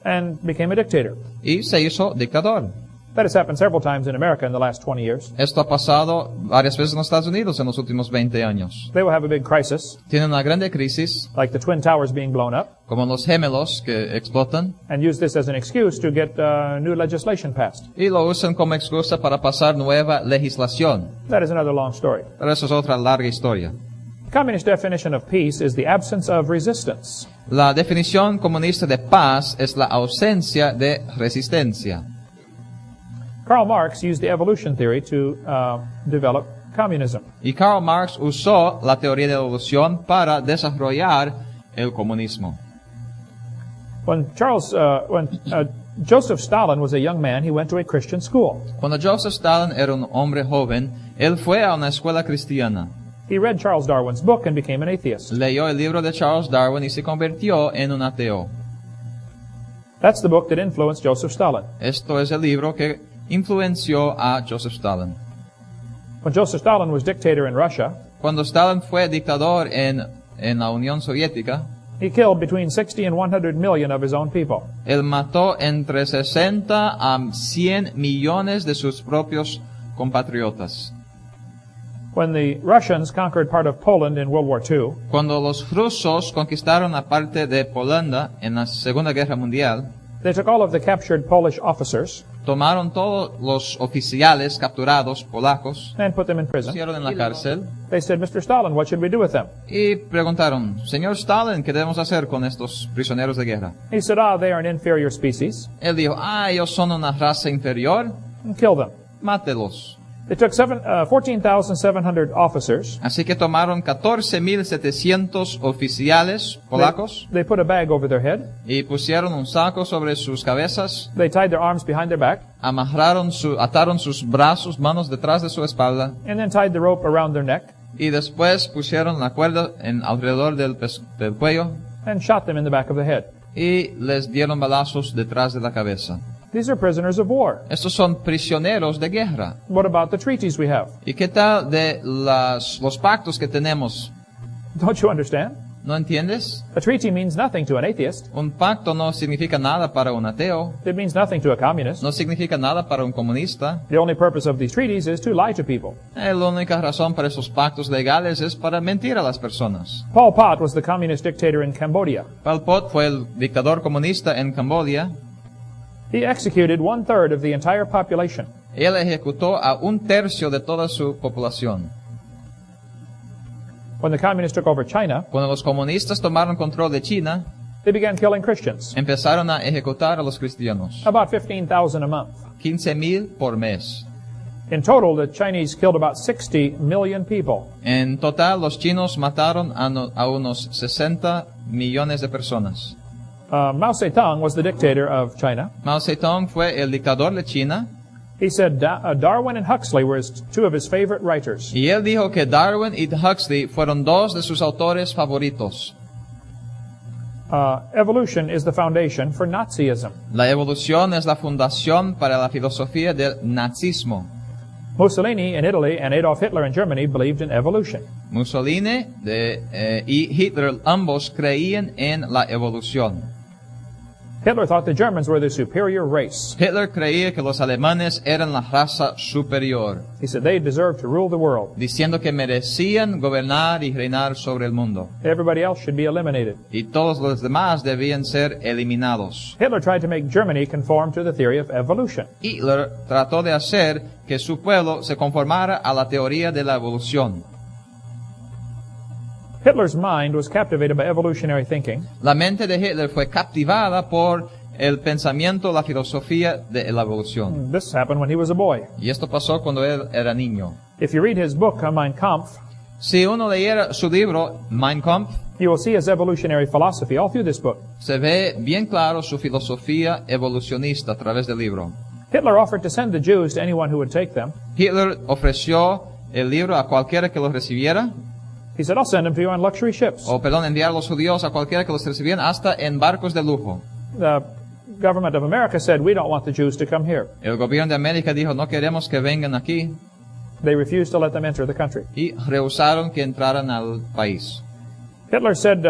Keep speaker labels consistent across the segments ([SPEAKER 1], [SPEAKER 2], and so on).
[SPEAKER 1] and became a dictator.
[SPEAKER 2] y se hizo dictador.
[SPEAKER 1] That has happened several times in America in the last 20 years.
[SPEAKER 2] Esto ha pasado varias veces en los Estados Unidos en los últimos 20 años.
[SPEAKER 1] They will have a big crisis,
[SPEAKER 2] Tienen una grande crisis,
[SPEAKER 1] like the Twin Towers being blown up,
[SPEAKER 2] como los gemelos que explotan,
[SPEAKER 1] and use this as an excuse to get new legislation passed.
[SPEAKER 2] y lo usan como excusa para pasar nueva legislación.
[SPEAKER 1] That is another long story.
[SPEAKER 2] Pero eso es otra larga historia.
[SPEAKER 1] The communist definition of peace is the absence of resistance.
[SPEAKER 2] La definición comunista de paz es la ausencia de resistencia.
[SPEAKER 1] Karl Marx used the evolution theory to develop communism.
[SPEAKER 2] Y Karl Marx usó la teoría de evolución para desarrollar el comunismo.
[SPEAKER 1] When Joseph Stalin was a young man, he went to a Christian school.
[SPEAKER 2] Cuando Joseph Stalin era un hombre joven, él fue a una escuela cristiana.
[SPEAKER 1] He read Charles Darwin's book and became an atheist.
[SPEAKER 2] Leyó el libro de Charles Darwin y se convirtió en un ateo.
[SPEAKER 1] That's the book that influenced Joseph Stalin.
[SPEAKER 2] Esto es el libro que influenció a Joseph Stalin.
[SPEAKER 1] When Joseph Stalin was dictator in Russia,
[SPEAKER 2] Cuando Stalin fue dictador en la Unión Soviética,
[SPEAKER 1] he killed between 60 and 100 million of his own people.
[SPEAKER 2] él mató entre 60 a 100 millones de sus propios compatriotas.
[SPEAKER 1] When the Russians conquered part of Poland in World War II,
[SPEAKER 2] Cuando los rusos conquistaron la parte de Polonia en la Segunda Guerra Mundial,
[SPEAKER 1] they took all of the captured Polish officers
[SPEAKER 2] tomaron todos los oficiales capturados polacos,
[SPEAKER 1] and put them in prison.
[SPEAKER 2] pusieron en la cárcel
[SPEAKER 1] They said, Mr. Stalin, what should we do with them?
[SPEAKER 2] y preguntaron, Señor Stalin, ¿qué debemos hacer con estos prisioneros de guerra?
[SPEAKER 1] He said, they are an inferior species,
[SPEAKER 2] Él dijo, ellos son una raza inferior,
[SPEAKER 1] and kill them.
[SPEAKER 2] mátelos.
[SPEAKER 1] They took 14,700 officers.
[SPEAKER 2] Así que tomaron 14.700 oficiales polacos
[SPEAKER 1] They put a bag over their head.
[SPEAKER 2] y pusieron un saco sobre sus cabezas,
[SPEAKER 1] They tied their arms behind their back,
[SPEAKER 2] ataron sus brazos, manos detrás de su espalda
[SPEAKER 1] and then tied the rope around their neck
[SPEAKER 2] y después pusieron la cuerda alrededor del cuello
[SPEAKER 1] and shot them in the back of the head.
[SPEAKER 2] y les dieron balazos detrás de la cabeza.
[SPEAKER 1] These are prisoners of war.
[SPEAKER 2] Estos son prisioneros de guerra.
[SPEAKER 1] What about the treaties we have?
[SPEAKER 2] ¿Y qué tal de los pactos que tenemos?
[SPEAKER 1] Don't you understand?
[SPEAKER 2] ¿No entiendes?
[SPEAKER 1] A treaty means nothing to an atheist.
[SPEAKER 2] Un pacto no significa nada para un ateo,
[SPEAKER 1] It means nothing to a communist.
[SPEAKER 2] no significa nada para un comunista.
[SPEAKER 1] The only purpose of these treaties is to lie to people.
[SPEAKER 2] La única razón para esos pactos legales es para mentir a las personas.
[SPEAKER 1] Pol Pot was the communist dictator in Cambodia.
[SPEAKER 2] Pol Pot fue el dictador comunista en Camboya.
[SPEAKER 1] He executed 1/3 of the entire population.
[SPEAKER 2] Él ejecutó a 1/3 de toda su población.
[SPEAKER 1] When the communists took over China,
[SPEAKER 2] Cuando los comunistas tomaron control de China,
[SPEAKER 1] they began killing Christians.
[SPEAKER 2] empezaron a ejecutar a los cristianos.
[SPEAKER 1] About 15,000 a month.
[SPEAKER 2] 15,000 por mes.
[SPEAKER 1] In total, the Chinese killed about 60 million people.
[SPEAKER 2] En total, los chinos mataron a unos 60 millones de personas.
[SPEAKER 1] Mao Zedong was the dictator of China.
[SPEAKER 2] Mao Zedong fue el dictador de China.
[SPEAKER 1] He said Darwin and Huxley were two of his favorite writers.
[SPEAKER 2] Y él dijo que Darwin y Huxley fueron dos de sus autores favoritos.
[SPEAKER 1] Evolution is the foundation for Nazism.
[SPEAKER 2] La evolución es la fundación para la filosofía del nazismo.
[SPEAKER 1] Mussolini in Italy and Adolf Hitler in Germany believed in evolution.
[SPEAKER 2] Mussolini y Hitler ambos creían en la evolución.
[SPEAKER 1] Hitler thought the Germans were the superior race.
[SPEAKER 2] Hitler creía que los alemanes eran la raza superior,
[SPEAKER 1] He said they deserved to rule the world.
[SPEAKER 2] diciendo que merecían gobernar y reinar sobre el mundo.
[SPEAKER 1] Everybody else should be eliminated.
[SPEAKER 2] Y todos los demás debían ser eliminados.
[SPEAKER 1] Hitler tried to make Germany conform to the theory of evolution.
[SPEAKER 2] Hitler trató de hacer que su pueblo se conformara a la teoría de la evolución.
[SPEAKER 1] Hitler's mind was captivated by evolutionary thinking,
[SPEAKER 2] La mente de Hitler fue captivada por el pensamiento, la filosofía de la evolución.
[SPEAKER 1] This happened when he was a boy.
[SPEAKER 2] Y esto pasó cuando él era niño.
[SPEAKER 1] If you read his book, Mein Kampf,
[SPEAKER 2] Si uno leyera su libro, Mein Kampf,
[SPEAKER 1] you will see his evolutionary philosophy all through this book.
[SPEAKER 2] se ve bien claro su filosofía evolucionista a través del libro.
[SPEAKER 1] Hitler offered to send the Jews to anyone who would take them.
[SPEAKER 2] Hitler ofreció el libro a cualquiera que lo recibiera,
[SPEAKER 1] He said, I'll send them to you on luxury ships.
[SPEAKER 2] enviar a los judíos a cualquiera que los recibieran, hasta en barcos de lujo.
[SPEAKER 1] The government of America said, we don't want the Jews to come here.
[SPEAKER 2] El gobierno de América dijo, no queremos que vengan aquí,
[SPEAKER 1] They refused to let them enter the country.
[SPEAKER 2] y rehusaron que entraran al país.
[SPEAKER 1] Hitler said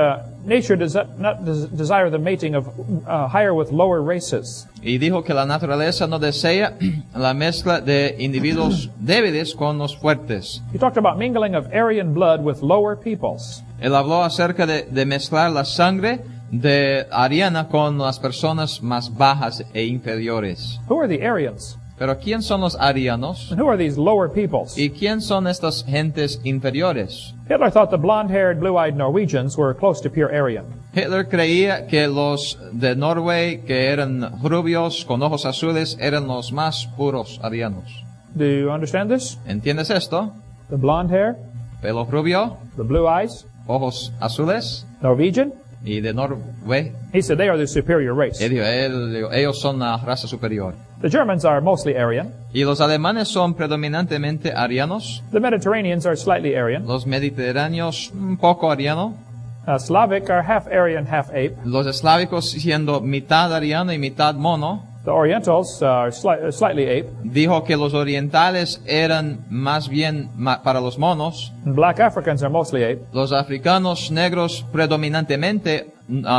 [SPEAKER 1] nature does not desire the mating of higher with lower races.
[SPEAKER 2] Y dijo que la naturaleza no desea la mezcla de individuos débiles con los fuertes.
[SPEAKER 1] He talked about mingling of Aryan blood with lower peoples.
[SPEAKER 2] Él habló acerca de mezclar la sangre de ariana con las personas más bajas e inferiores.
[SPEAKER 1] Who are the Aryans?
[SPEAKER 2] Pero ¿quién son los arianos?
[SPEAKER 1] And who are these lower peoples?
[SPEAKER 2] ¿Y quién son estas gentes inferiores?
[SPEAKER 1] Hitler thought the blonde-haired, blue-eyed Norwegians were close to pure Aryan.
[SPEAKER 2] Hitler creía que los de Norway, que eran rubios con ojos azules, eran los más puros arianos.
[SPEAKER 1] Do you understand this?
[SPEAKER 2] ¿Entiendes esto?
[SPEAKER 1] The blonde hair,
[SPEAKER 2] Pelo rubio,
[SPEAKER 1] the blue eyes,
[SPEAKER 2] ojos azules
[SPEAKER 1] Norwegian.
[SPEAKER 2] y de Norway.
[SPEAKER 1] He said they are the superior race.
[SPEAKER 2] Ellos son la raza superior.
[SPEAKER 1] The Germans are mostly Aryan.
[SPEAKER 2] Y los alemanes son predominantemente arianos.
[SPEAKER 1] The Mediterraneans are slightly Aryan.
[SPEAKER 2] Los mediterráneos un poco ariano.
[SPEAKER 1] Slavic are half Aryan, half ape.
[SPEAKER 2] Los eslávicos siendo mitad ariano y mitad mono.
[SPEAKER 1] The Orientals are slightly ape.
[SPEAKER 2] Dijo que los orientales eran más bien para los monos.
[SPEAKER 1] And black Africans are mostly ape.
[SPEAKER 2] Los africanos negros predominantemente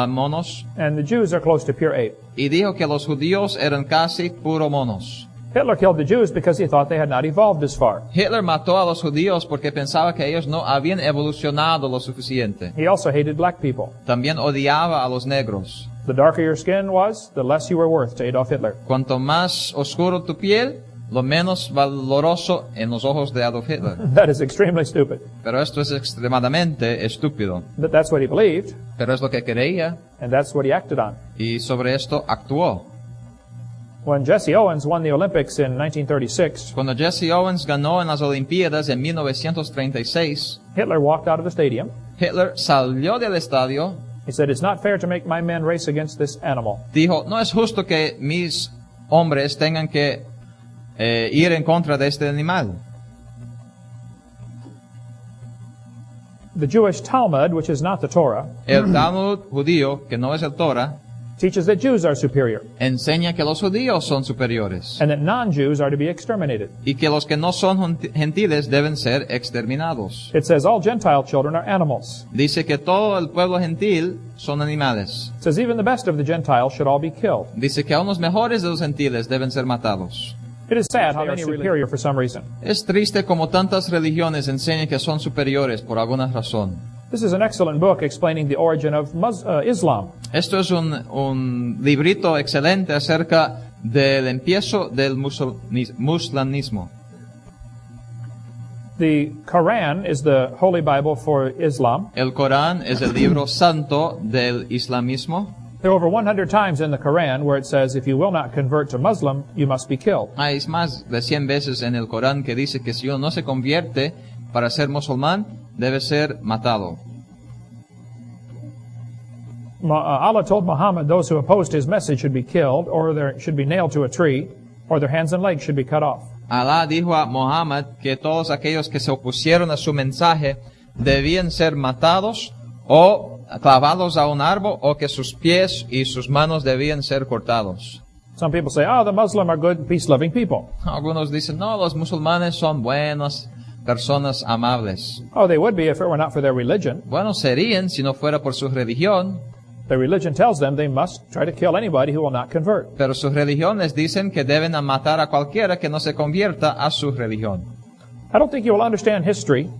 [SPEAKER 2] monos.
[SPEAKER 1] And the Jews are close to pure ape.
[SPEAKER 2] Y dijo que los judíos eran casi puro monos.
[SPEAKER 1] Hitler killed the Jews because he thought they had not evolved as far.
[SPEAKER 2] Hitler mató a los judíos porque pensaba que ellos no habían evolucionado lo suficiente.
[SPEAKER 1] He also hated black people.
[SPEAKER 2] También odiaba a los negros.
[SPEAKER 1] The darker your skin was, the less you were worth to Adolf Hitler.
[SPEAKER 2] Cuanto más oscuro tu piel, lo menos valoroso en los ojos de Adolf Hitler.
[SPEAKER 1] That is extremely stupid.
[SPEAKER 2] Pero esto es extremadamente estúpido.
[SPEAKER 1] But that's what he believed,
[SPEAKER 2] Pero es lo que creía
[SPEAKER 1] and that's what he acted on.
[SPEAKER 2] y sobre esto actuó.
[SPEAKER 1] When Jesse Owens won the Olympics in 1936,
[SPEAKER 2] Cuando Jesse Owens ganó en las Olimpiadas en 1936,
[SPEAKER 1] Hitler walked out of the stadium.
[SPEAKER 2] Hitler salió del estadio.
[SPEAKER 1] He said, "It's not fair to make my men race against this animal."
[SPEAKER 2] Dijo, no es justo que mis hombres tengan que ir en contra de este animal.
[SPEAKER 1] The Jewish Talmud, which is not the Torah,
[SPEAKER 2] El Talmud judío, que no es el Torah,
[SPEAKER 1] teaches that Jews are superior
[SPEAKER 2] enseña que los judíos son superiores
[SPEAKER 1] and that non-Jews are to be exterminated.
[SPEAKER 2] y que los que no son gentiles deben ser exterminados.
[SPEAKER 1] It says all Gentile children are animals.
[SPEAKER 2] Dice que todo el pueblo gentil son animales.
[SPEAKER 1] It says even the best of the Gentiles should all be killed.
[SPEAKER 2] Dice que aun los mejores de los gentiles deben ser matados.
[SPEAKER 1] It is sad how many are superior for some reason.
[SPEAKER 2] Es triste como tantas religiones enseñan que son superiores por alguna razón.
[SPEAKER 1] This is an excellent book explaining the origin of Islam.
[SPEAKER 2] Esto es un librito excelente acerca del empiezo del musulmanismo.
[SPEAKER 1] The Quran is the Holy Bible for Islam.
[SPEAKER 2] El Corán es el libro santo del islamismo.
[SPEAKER 1] There are over 100 times in the Quran where it says if you will not convert to Muslim, you must be killed.
[SPEAKER 2] Hay más de 100 veces en el Corán que dice que si uno no se convierte para ser musulmán, debe ser matado.
[SPEAKER 1] Allah told Muhammad those who opposed his message should be killed, or they should be nailed to a tree, or their hands and legs should be cut off.
[SPEAKER 2] Alá dijo a Muhammad que todos aquellos que se opusieron a su mensaje debían ser matados o clavados a un árbol, o que sus pies y sus manos debían ser cortados.
[SPEAKER 1] Some people say, the Muslim are good, peace-loving people.
[SPEAKER 2] Algunos dicen, no, los musulmanes son buenas personas amables.
[SPEAKER 1] Oh, they would be if it were not for their religion.
[SPEAKER 2] Bueno, serían si no fuera por su religión.
[SPEAKER 1] Their religion tells them they must try to kill anybody who will not convert.
[SPEAKER 2] Pero sus religiones dicen que deben matar a cualquiera que no se convierta a su religión.
[SPEAKER 1] I don't think you will understand history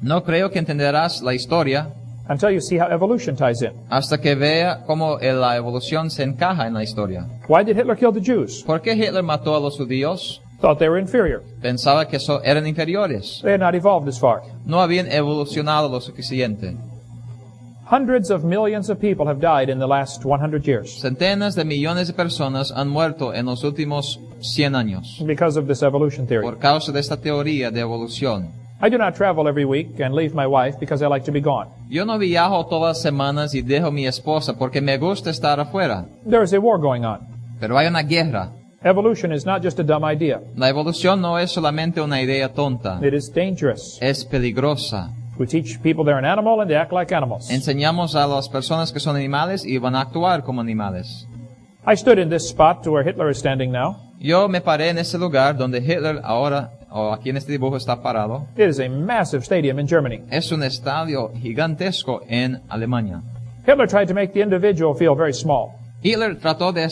[SPEAKER 2] No creo que entenderás la historia
[SPEAKER 1] until you see how evolution ties in.
[SPEAKER 2] hasta que vea cómo la evolución se encaja en la historia.
[SPEAKER 1] Why did Hitler kill the Jews?
[SPEAKER 2] ¿Por qué Hitler mató a los judíos?
[SPEAKER 1] Thought they were inferior.
[SPEAKER 2] Pensaba que eran inferiores.
[SPEAKER 1] They had not evolved as far.
[SPEAKER 2] No habían evolucionado lo suficiente.
[SPEAKER 1] Hundreds of millions of people have died in the last 100 years
[SPEAKER 2] Centenas de millones de personas han muerto en los últimos 100 años
[SPEAKER 1] because of this evolution theory.
[SPEAKER 2] por causa de esta teoría de evolución.
[SPEAKER 1] I do not travel every week and leave my wife because I like to be gone.
[SPEAKER 2] Yo no viajo todas las semanas y dejo a mi esposa porque me gusta estar afuera.
[SPEAKER 1] There is a war going on.
[SPEAKER 2] Pero hay una guerra.
[SPEAKER 1] Evolution is not just a dumb idea.
[SPEAKER 2] La evolución no es solamente una idea tonta.
[SPEAKER 1] It is dangerous.
[SPEAKER 2] Es peligrosa.
[SPEAKER 1] We teach people they're an animal and they act like animals.
[SPEAKER 2] Enseñamos a las personas que son animales y van a actuar como animales.
[SPEAKER 1] I stood in this spot to where Hitler is standing now.
[SPEAKER 2] Yo me paré en ese lugar donde Hitler ahora o aquí en este dibujo está parado,
[SPEAKER 1] It is a massive stadium in Germany.
[SPEAKER 2] es un estadio gigantesco en Alemania.
[SPEAKER 1] Hitler tried to make the individual feel very small.
[SPEAKER 2] Hitler trató de